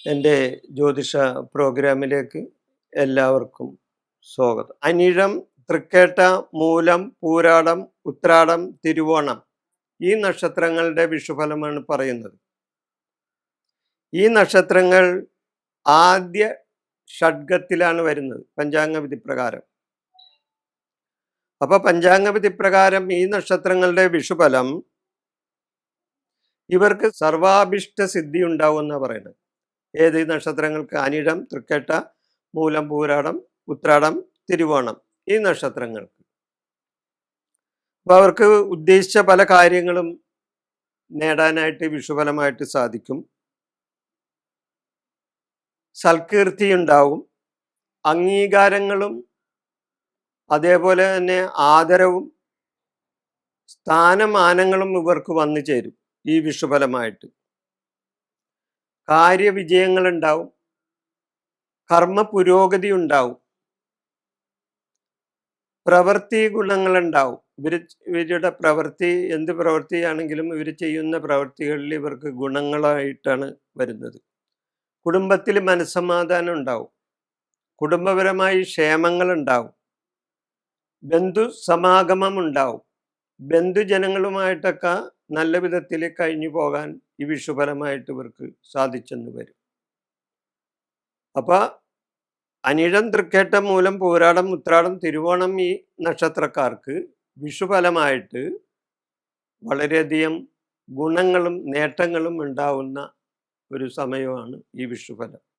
എൻ്റെ ജ്യോതിഷ പ്രോഗ്രാമിലേക്ക് എല്ലാവർക്കും സ്വാഗതം. അനിഴം, തൃക്കേട്ട, മൂലം, പൂരാടം, ഉത്രാടം, തിരുവോണം ഈ നക്ഷത്രങ്ങളുടെ വിഷുഫലമാണ് പറയുന്നത്. ഈ നക്ഷത്രങ്ങൾ ആദ്യ ഷഡ്ഗത്തിലാണ് വരുന്നത് പഞ്ചാംഗവിധി പ്രകാരം. അപ്പൊ പഞ്ചാംഗവിധി പ്രകാരം ഈ നക്ഷത്രങ്ങളുടെ വിഷുഫലം ഇവർക്ക് സർവാഭിഷ്ട സിദ്ധി ഉണ്ടാവും എന്നാണ് പറയുന്നത്. ഏത് നക്ഷത്രങ്ങൾക്ക്? അനിഴം, തൃക്കേട്ട, മൂലം, പൂരാടം, ഉത്രാടം, തിരുവോണം ഈ നക്ഷത്രങ്ങൾക്ക്. അപ്പൊ അവർക്ക് ഉദ്ദേശിച്ച പല കാര്യങ്ങളും നേടാനായിട്ട് വിഷുഫലമായിട്ട് സാധിക്കും. സൽകീർത്തി ഉണ്ടാവും, അംഗീകാരങ്ങളും അതേപോലെ തന്നെ ആദരവും സ്ഥാനമാനങ്ങളും ഇവർക്ക് വന്നു ചേരും ഈ വിഷുഫലമായിട്ട്. കാര്യവിജയങ്ങൾ ഉണ്ടാവും, കർമ്മ പുരോഗതി ഉണ്ടാവും, പ്രവൃത്തി ഗുണങ്ങൾ ഉണ്ടാവും. ഇവരുടെ പ്രവൃത്തി എന്ത് പ്രവൃത്തിയാണെങ്കിലും ഇവർ ചെയ്യുന്ന പ്രവൃത്തികളിൽ ഇവർക്ക് ഗുണങ്ങളായിട്ടാണ് വരുന്നത്. കുടുംബത്തിൽ മനസ്സമാധാനം ഉണ്ടാവും, കുടുംബപരമായി ക്ഷേമങ്ങൾ ഉണ്ടാവും, ബന്ധു സമാഗമം ഉണ്ടാവും, ബന്ധുജനങ്ങളുമായിട്ടൊക്കെ നല്ല വിധത്തിൽ കഴിഞ്ഞു പോകാൻ ഈ വിഷുഫലമായിട്ട് ഇവർക്ക് സാധിച്ചെന്ന് വരും. അപ്പൊ അനിഴം, തൃക്കേട്ടം, മൂലം, പൂരാടം, ഉത്രാടം, തിരുവോണം ഈ നക്ഷത്രക്കാർക്ക് വിഷുഫലമായിട്ട് വളരെയധികം ഗുണങ്ങളും നേട്ടങ്ങളും ഉണ്ടാവുന്ന ഒരു സമയമാണ് ഈ വിഷുഫലം.